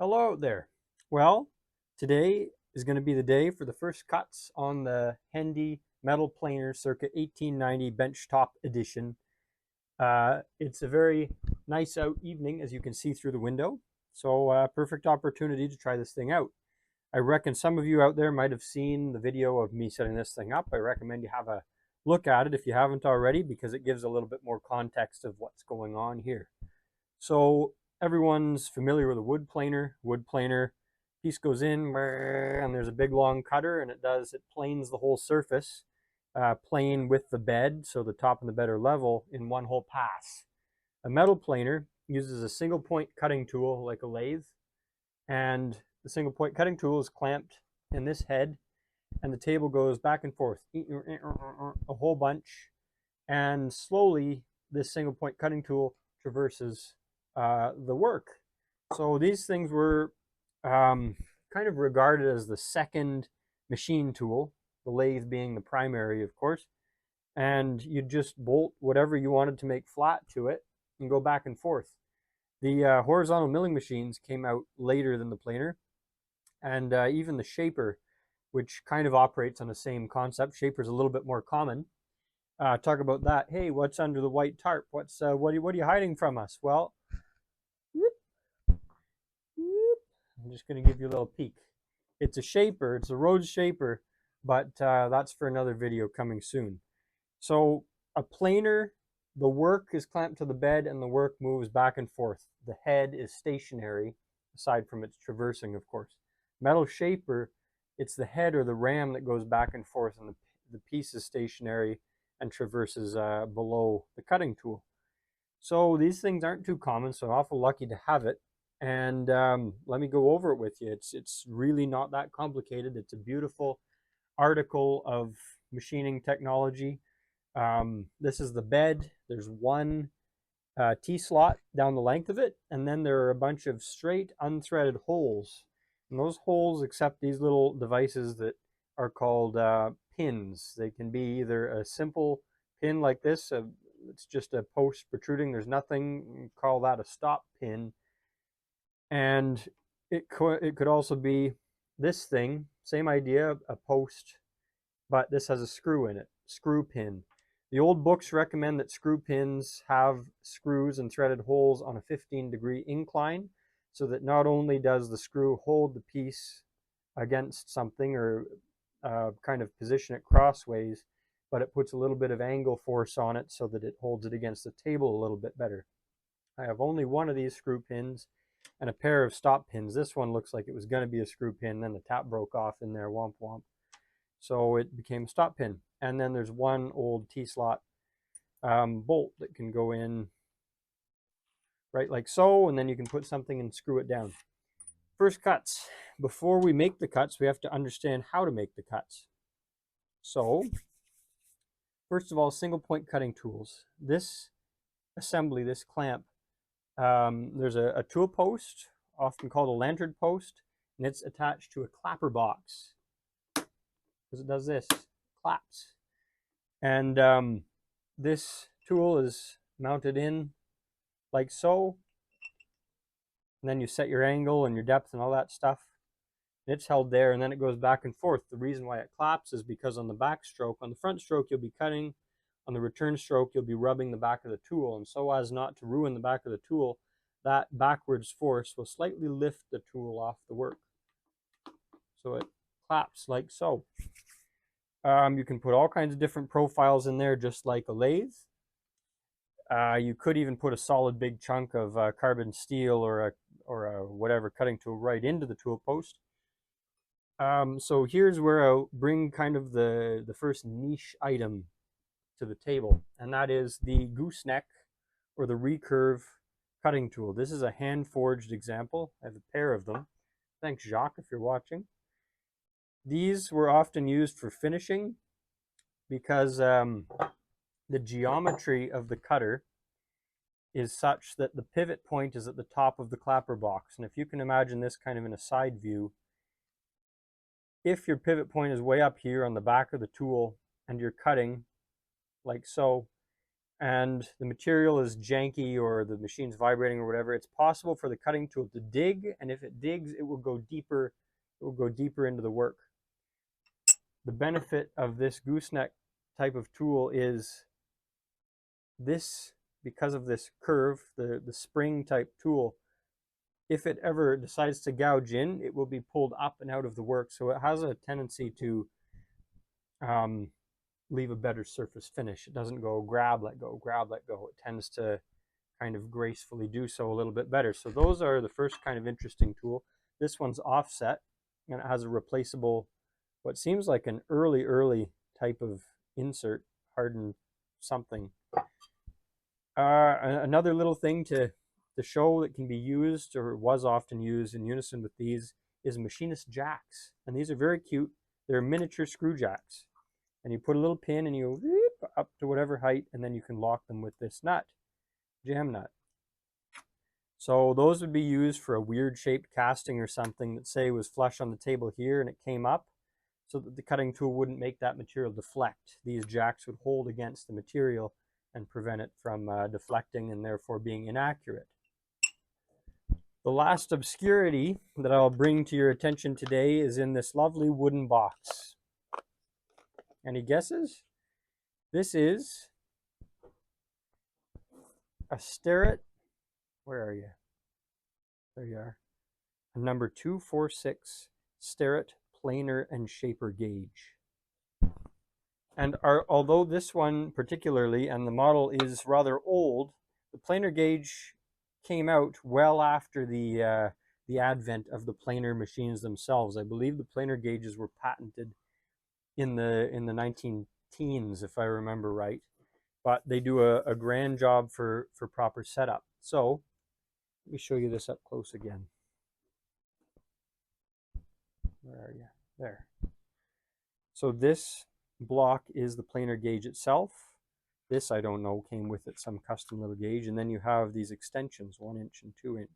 Hello out there. Well, today is going to be the day for the first cuts on the Hendey Metal Planer Circa 1890 Benchtop Edition. It's a very nice out evening, as you can see through the window, so perfect opportunity to try this thing out. I reckon some of you out there might have seen the video of me setting this thing up. I recommend you have a look at it if you haven't already, because it gives a little bit more context of what's going on here. So everyone's familiar with a wood planer. Wood planer piece goes in, and there's a big long cutter, and it planes the whole surface, plane with the bed, so the top and the bed are level in one whole pass. A metal planer uses a single point cutting tool like a lathe, and the single point cutting tool is clamped in this head, and the table goes back and forth a whole bunch, and slowly this single point cutting tool traverses the work. So these things were kind of regarded as the second machine tool, the lathe being the primary, of course. And you'd just bolt whatever you wanted to make flat to it and go back and forth. The horizontal milling machines came out later than the planer, and even the shaper, which kind of operates on the same concept. Shaper's a little bit more common. Talk about that. Hey, what's under the white tarp? What are you hiding from us? Well, I'm just going to give you a little peek. It's a shaper. It's a Rhodes shaper, but that's for another video coming soon. So a planer, the work is clamped to the bed and the work moves back and forth. The head is stationary, aside from its traversing, of course. Metal shaper, it's the head or the ram that goes back and forth, and the piece is stationary and traverses below the cutting tool. So these things aren't too common, so I'm awful lucky to have it. And let me go over it with you. It's really not that complicated. It's a beautiful article of machining technology. This is the bed. There's one T-slot down the length of it, and then there are a bunch of straight unthreaded holes. And those holes accept these little devices that are called pins. They can be either a simple pin like this, it's just a post protruding, there's nothing, call that a stop pin. And it could also be this thing, same idea, a post, but this has a screw in it, screw pin. The old books recommend that screw pins have screws and threaded holes on a 15-degree incline, so that not only does the screw hold the piece against something or kind of position it crossways, but it puts a little bit of angle force on it so that it holds it against the table a little bit better. I have only one of these screw pins and a pair of stop pins. This one looks like it was going to be a screw pin, then the tap broke off in there, womp womp. So it became a stop pin. And then there's one old T-slot bolt that can go in right like so, and then you can put something and screw it down. First cuts. Before we make the cuts, we have to understand how to make the cuts. So, first of all, single point cutting tools. This assembly, this clamp, there's a tool post, often called a lantern post, and it's attached to a clapper box, because it does this, claps. And this tool is mounted in like so, and then you set your angle and your depth and all that stuff. And it's held there, and then it goes back and forth. The reason why it claps is because on the back stroke, on the front stroke you'll be cutting, on the return stroke you'll be rubbing the back of the tool, and so as not to ruin the back of the tool, that backwards force will slightly lift the tool off the work. So it claps like so. You can put all kinds of different profiles in there, just like a lathe. You could even put a solid big chunk of carbon steel or a whatever cutting tool right into the tool post. So here's where I'll bring kind of the first niche item to the table, and that is the gooseneck or the recurve cutting tool. This is a hand-forged example. I have a pair of them. Thanks, Jacques, if you're watching. These were often used for finishing because the geometry of the cutter is such that the pivot point is at the top of the clapper box. And if you can imagine this kind of in a side view, if your pivot point is way up here on the back of the tool and you're cutting like so, and the material is janky or the machine's vibrating or whatever, it's possible for the cutting tool to dig, and if it digs, it will go deeper. It will go deeper into the work. The benefit of this gooseneck type of tool is this, because of this curve, the spring type tool, if it ever decides to gouge in, it will be pulled up and out of the work. So it has a tendency to leave a better surface finish. It doesn't go grab, let go, grab, let go. It tends to kind of gracefully do so a little bit better. So those are the first kind of interesting tool. This one's offset, and it has a replaceable, what seems like an early type of insert, hardened something. Another little thing to show that can be used, or was often used in unison with these, is machinist jacks. And these are very cute. They're miniature screw jacks. And you put a little pin and you up to whatever height, and then you can lock them with this nut, jam nut. So those would be used for a weird shaped casting or something that, say, was flush on the table here and it came up, so that the cutting tool wouldn't make that material deflect. These jacks would hold against the material and prevent it from deflecting and therefore being inaccurate. The last obscurity that I'll bring to your attention today is in this lovely wooden box. Any guesses? This is a Starrett, where are you? There you are. A number 246 Starrett planer and shaper gauge. And although this one particularly, and the model is rather old, the planer gauge came out well after the advent of the planer machines themselves. I believe the planer gauges were patented in the 19-teens, if I remember right. But they do a grand job for proper setup. So let me show you this up close again. Where are you? There. So this block is the planer gauge itself. This, I don't know, came with it some custom little gauge. And then you have these extensions, 1 inch and 2 inch.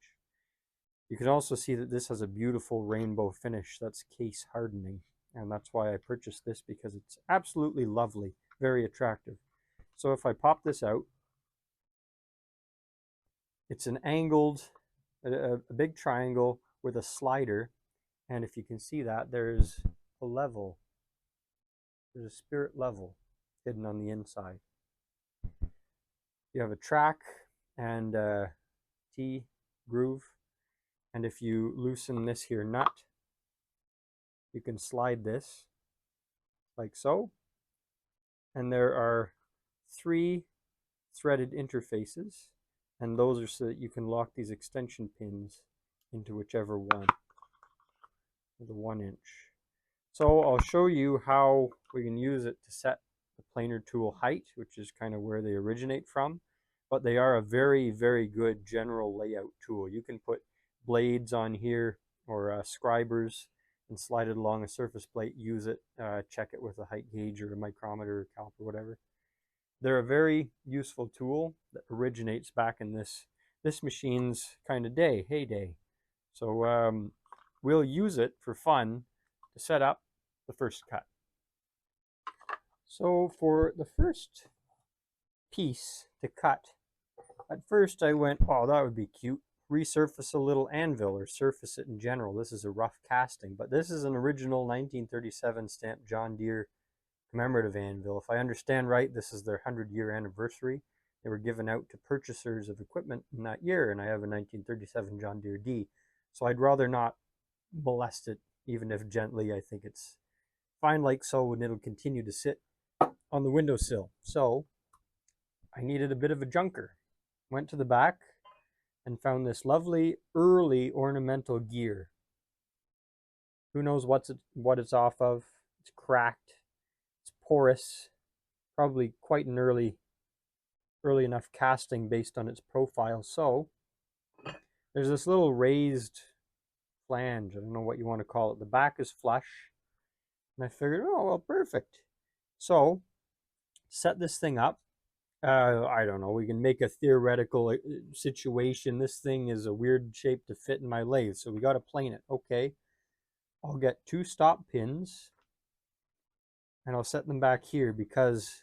You can also see that this has a beautiful rainbow finish. That's case hardening. And that's why I purchased this, because it's absolutely lovely, very attractive. So if I pop this out, it's an angled, a big triangle with a slider. And if you can see that, there's a level. There's a spirit level hidden on the inside. You have a track and a T groove. And if you loosen this here nut, you can slide this like so. And there are 3 threaded interfaces. And those are so that you can lock these extension pins into whichever one, with a 1 inch. So I'll show you how we can use it to set the planer tool height, which is kind of where they originate from. But they are a very, very good general layout tool. You can put blades on here or scribers and slide it along a surface plate, use it, check it with a height gauge or a micrometer or caliper, whatever. They're a very useful tool that originates back in this machine's kind of heyday. So we'll use it for fun to set up the first cut. So for the first piece to cut, at first I went, oh, that would be cute. Resurface a little anvil or surface it in general. This is a rough casting, but this is an original 1937 stamped John Deere commemorative anvil. If I understand right, this is their 100-year anniversary. They were given out to purchasers of equipment in that year, and I have a 1937 John Deere D. So I'd rather not molest it, even if gently. I think it's fine like so, and it'll continue to sit on the windowsill. So I needed a bit of a junker. Went to the back and found this lovely early ornamental gear. Who knows what it's off of? It's cracked. It's porous. Probably quite an early enough casting based on its profile. So there's this little raised flange. I don't know what you want to call it. The back is flush. And I figured, oh, well, perfect. So set this thing up. I don't know, we can make a theoretical situation. This thing is a weird shape to fit in my lathe, so we got to plane it. Okay, I'll get 2 stop pins and I'll set them back here, because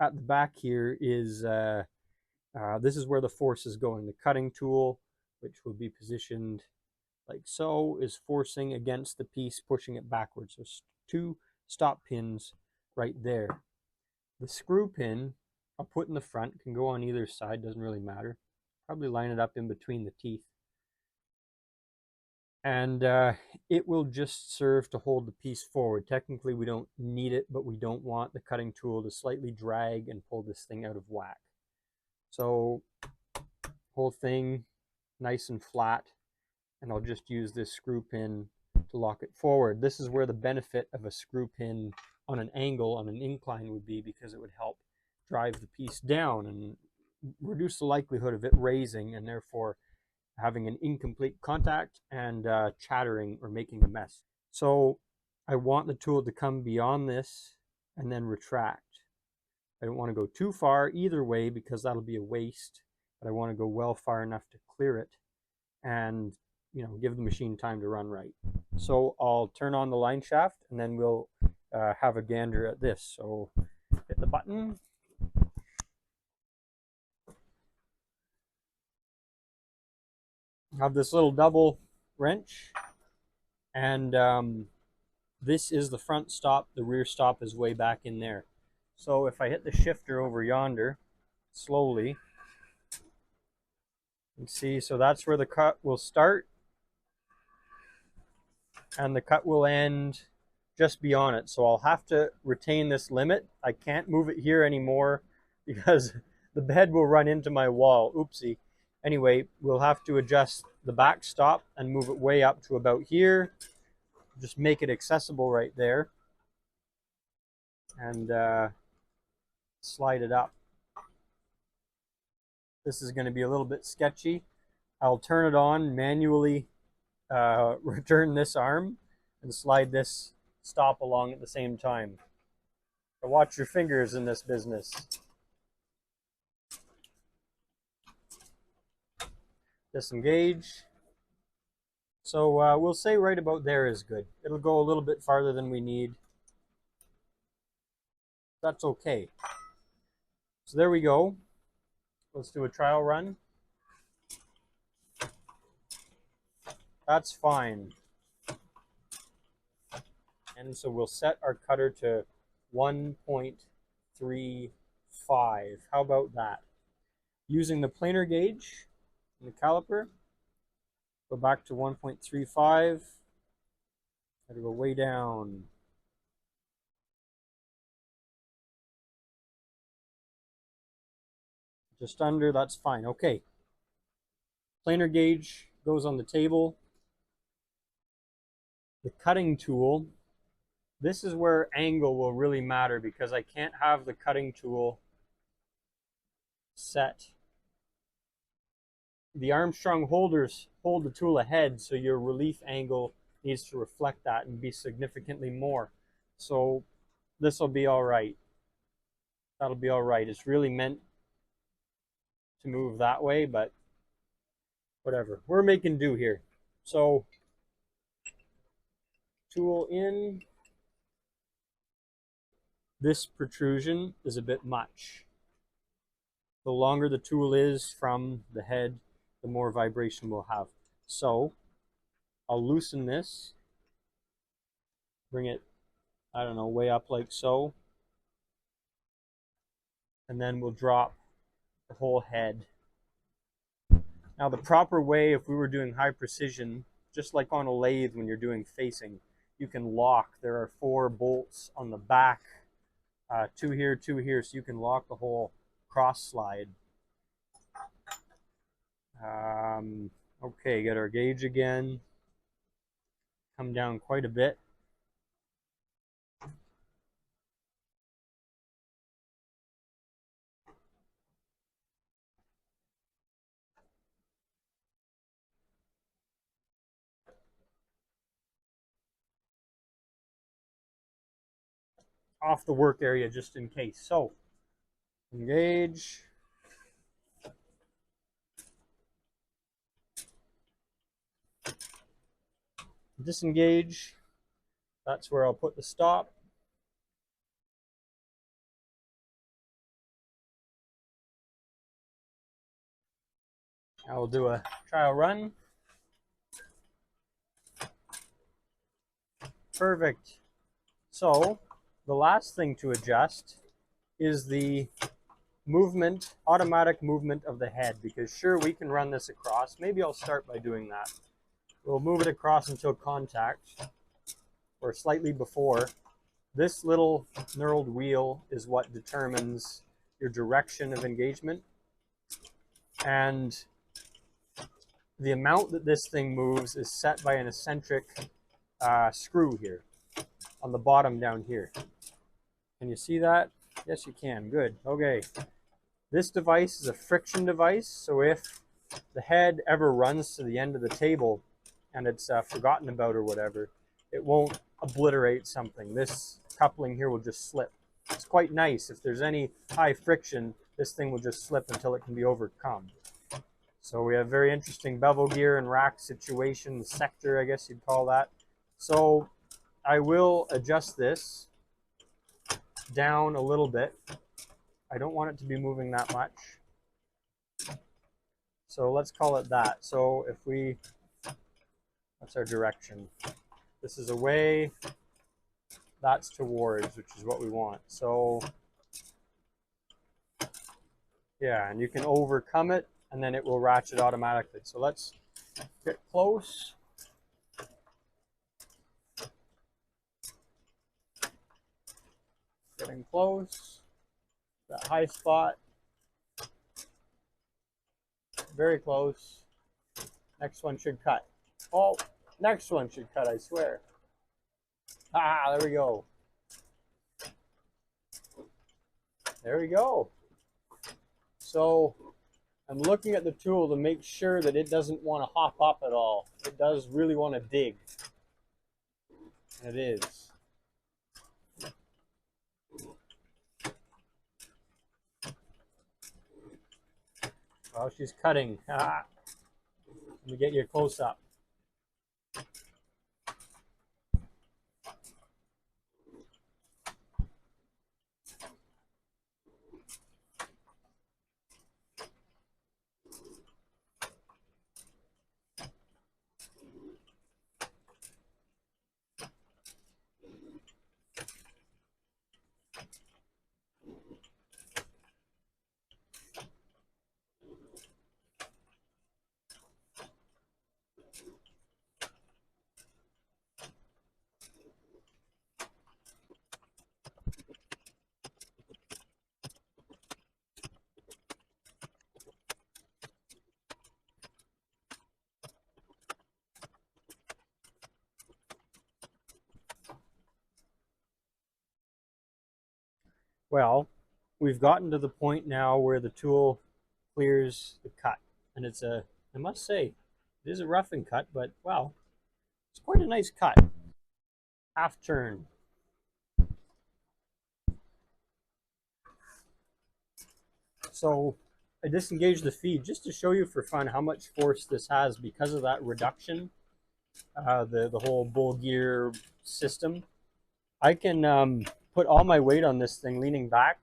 at the back here is this is where the force is going. The cutting tool, which will be positioned like so, is forcing against the piece, pushing it backwards. So 2 stop pins right there. The screw pin I'll put in the front, can go on either side, doesn't really matter. Probably line it up in between the teeth. And it will just serve to hold the piece forward. Technically we don't need it, but we don't want the cutting tool to slightly drag and pull this thing out of whack. So whole thing nice and flat, and I'll just use this screw pin to lock it forward. This is where the benefit of a screw pin on an angle, on an incline, would be, because it would help drive the piece down and reduce the likelihood of it raising and therefore having an incomplete contact and chattering or making a mess. So I want the tool to come beyond this and then retract. I don't want to go too far either way because that'll be a waste, but I want to go well far enough to clear it and, you know, give the machine time to run right. So I'll turn on the line shaft and then we'll have a gander at this. So hit the button. Have this little double wrench, and this is the front stop. The rear stop is way back in there. So if I hit the shifter over yonder slowly, you can see, so that's where the cut will start and the cut will end just beyond it. So I'll have to retain this limit. I can't move it here anymore because the bed will run into my wall. Oopsie. Anyway, we'll have to adjust the back stop and move it way up to about here. Just make it accessible right there. And slide it up. This is going to be a little bit sketchy. I'll turn it on, manually return this arm, and slide this stop along at the same time. So watch your fingers in this business. Disengage. So we'll say right about there is good. It'll go a little bit farther than we need. That's okay. So there we go. Let's do a trial run. That's fine. And so we'll set our cutter to 1.35. How about that? Using the planer gauge and the caliper, go back to 1.35. Gotta go way down. Just under, that's fine. Okay. Planer gauge goes on the table. The cutting tool, this is where angle will really matter because I can't have the cutting tool set. The Armstrong holders hold the tool ahead, so your relief angle needs to reflect that and be significantly more. So this will be all right. That'll be all right. It's really meant to move that way, but whatever. We're making do here. So tool in. This protrusion is a bit much. The longer the tool is from the head, the more vibration we'll have. So I'll loosen this, bring it, I don't know, way up like so, and then we'll drop the whole head. Now the proper way, if we were doing high precision, just like on a lathe when you're doing facing, you can lock. There are 4 bolts on the back, 2 here, 2 here, so you can lock the whole cross slide. Okay, get our gauge again. Come down quite a bit. Off the work area just in case. So, engage. Disengage. That's where I'll put the stop. I will do a trial run. Perfect. So the last thing to adjust is the movement, automatic movement of the head, because sure, we can run this across. Maybe I'll start by doing that. We'll move it across until contact, or slightly before. This little knurled wheel is what determines your direction of engagement. And the amount that this thing moves is set by an eccentric screw here on the bottom down here. Can you see that? Yes, you can. Good. Okay. This device is a friction device, so if the head ever runs to the end of the table and it's forgotten about or whatever, it won't obliterate something. This coupling here will just slip. It's quite nice. If there's any high friction, this thing will just slip until it can be overcome. So we have very interesting bevel gear and rack situation, the sector, I guess you'd call that. So I will adjust this down a little bit. I don't want it to be moving that much. So let's call it that. So if we, that's our direction. This is away, that's towards, which is what we want. So yeah, and you can overcome it and then it will ratchet automatically. So let's get close. Getting close. That high spot. Very close. Next one should cut. Oh, next one should cut, I swear. Ah, there we go. There we go. So I'm looking at the tool to make sure that it doesn't want to hop up at all. It does really want to dig. And it is. Well, she's cutting. Ah. Let me get you a close-up. Well, we've gotten to the point now where the tool clears the cut. And it's a, I must say, it is a roughing cut, but wow, it's quite a nice cut. Half turn. So I disengaged the feed just to show you for fun how much force this has because of that reduction, the whole bull gear system. I can put all my weight on this thing leaning back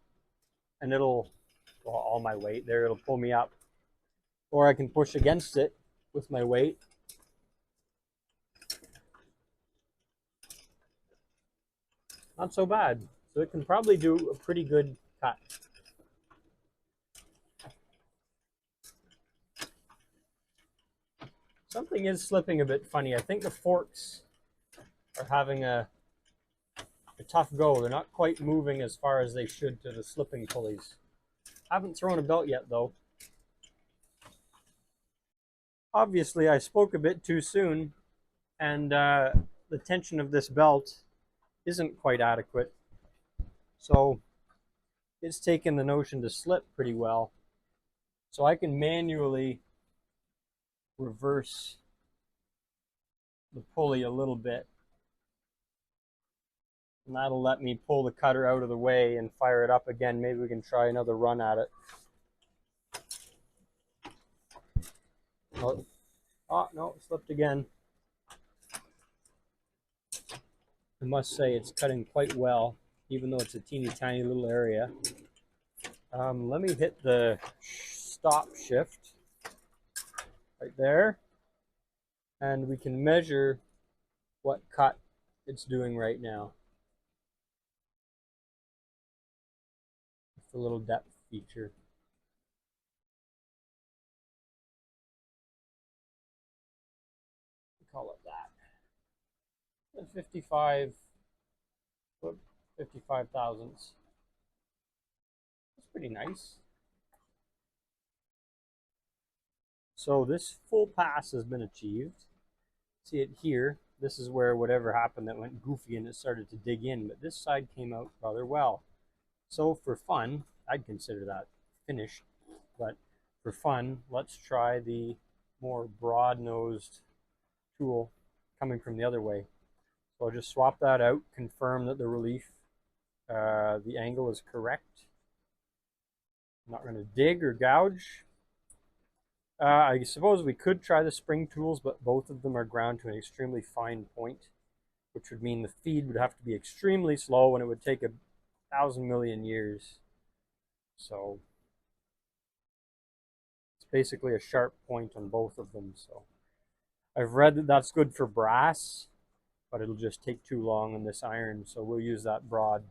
and it'll, well, all my weight there, it'll pull me up. Or I can push against it with my weight. Not so bad. So it can probably do a pretty good cut. Something is slipping a bit funny. I think the forks are having a tough go. They're not quite moving as far as they should to the slipping pulleys. I haven't thrown a belt yet though. Obviously I spoke a bit too soon and the tension of this belt isn't quite adequate. So it's taken the notion to slip pretty well. So I can manually reverse the pulley a little bit. And that'll let me pull the cutter out of the way and fire it up again. Maybe we can try another run at it. Oh no, it slipped again. I must say it's cutting quite well, even though it's a teeny tiny little area. Let me hit the stop shift. right there. And we can measure what cut it's doing right now. It's a little depth feature. We call it that. 55 thousandths. That's pretty nice. So this full pass has been achieved. See it here. This is where whatever happened that went goofy and it started to dig in, but this side came out rather well. So for fun, I'd consider that finished, but for fun, let's try the more broad-nosed tool coming from the other way. So I'll just swap that out, confirm that the relief, the angle is correct. I'm not going to dig or gouge. I suppose we could try the spring tools, but both of them are ground to an extremely fine point, which would mean the feed would have to be extremely slow and it would take 1,000 million years. So it's basically a sharp point on both of them. So I've read that that's good for brass, but it'll just take too long on this iron. So we'll use that broad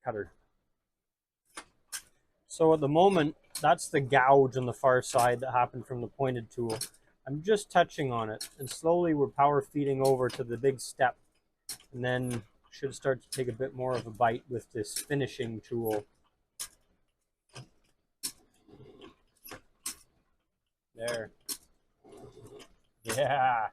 cutter. So at the moment, that's the gouge on the far side that happened from the pointed tool. I'm just touching on it, and slowly we're power feeding over to the big step, and then should start to take a bit more of a bite with this finishing tool. There. Yeah.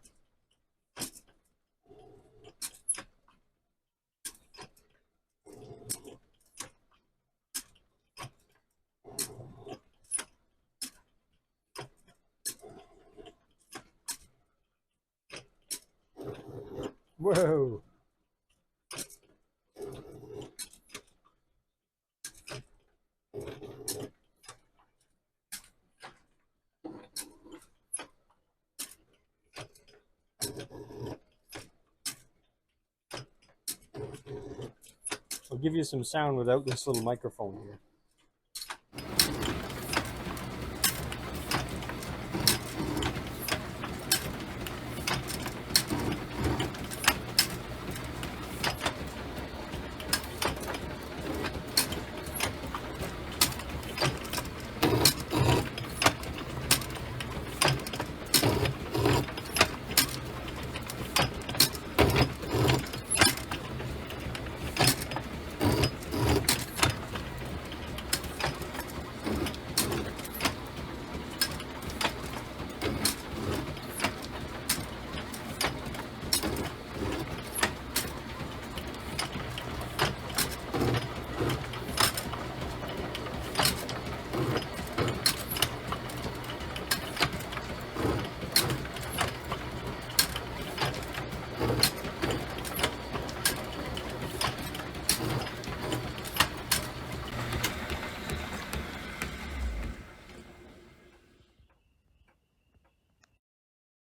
Whoa. I'll give you some sound without this little microphone here.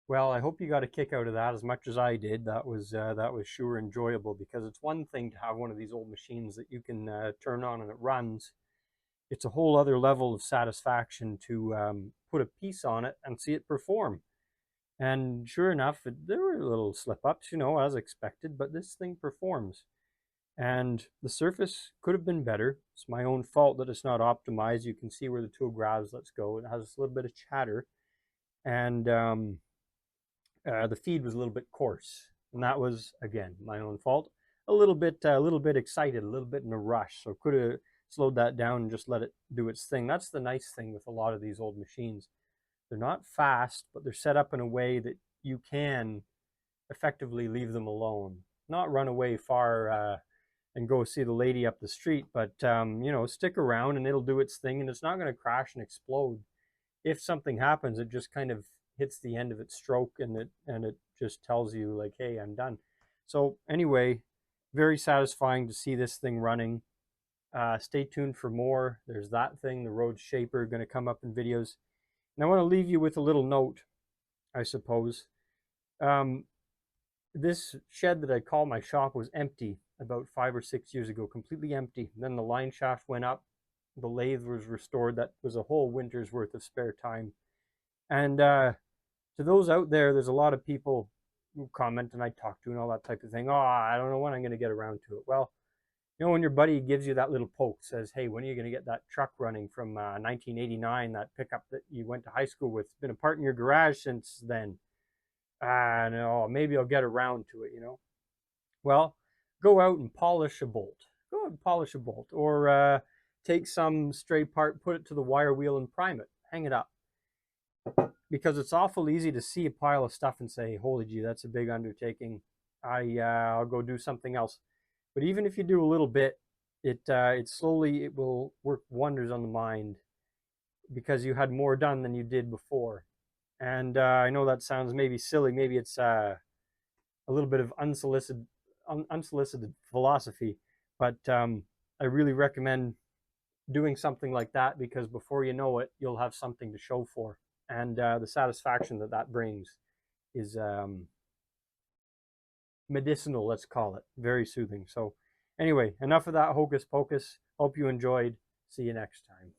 Well, I hope you got a kick out of that as much as I did. That was sure enjoyable, because it's one thing to have one of these old machines that you can turn on and it runs. It's a whole other level of satisfaction to put a piece on it and see it perform. And sure enough, there were little slip ups, as expected, but this thing performs. And the surface could have been better. It's my own fault that it's not optimized. You can see where the tool grabs lets go. It has a little bit of chatter, and the feed was a little bit coarse, and that was again my own fault. A little bit excited, a little bit in a rush, so could have slowed that down and just let it do its thing. That's the nice thing with a lot of these old machines. They're not fast, but they're set up in a way that you can effectively leave them alone, not run away far and go see the lady up the street, but stick around and it'll do its thing, and it's not going to crash and explode. If something happens, it just kind of hits the end of its stroke, and it just tells you like, hey, I'm done. So anyway, very satisfying to see this thing running. Stay tuned for more. There's that thing, the Rhodes Shaper, going to come up in videos. And I want to leave you with a little note, I suppose. This shed that I call my shop was empty about 5 or 6 years ago, completely empty. And then the line shaft went up, the lathe was restored. That was a whole winter's worth of spare time. And to those out there, there's a lot of people who comment and I talk to and all that type of thing. Oh, I don't know when I'm going to get around to it. Well, you know, when your buddy gives you that little poke, says, hey, when are you going to get that truck running from 1989, that pickup that you went to high school with? It's been a part in your garage since then. No, maybe I'll get around to it, you know. Well, go out and polish a bolt. Go out and polish a bolt. Or take some stray part, put it to the wire wheel and prime it. Hang it up. Because it's awful easy to see a pile of stuff and say, holy gee, that's a big undertaking. I'll go do something else. But even if you do a little bit, it slowly, it will work wonders on the mind because you had more done than you did before. And I know that sounds maybe silly. Maybe it's a little bit of unsolicited philosophy, but I really recommend doing something like that because before you know it, you'll have something to show for, and the satisfaction that that brings is medicinal. Let's call it very soothing. So, anyway, enough of that hocus pocus. Hope you enjoyed. See you next time.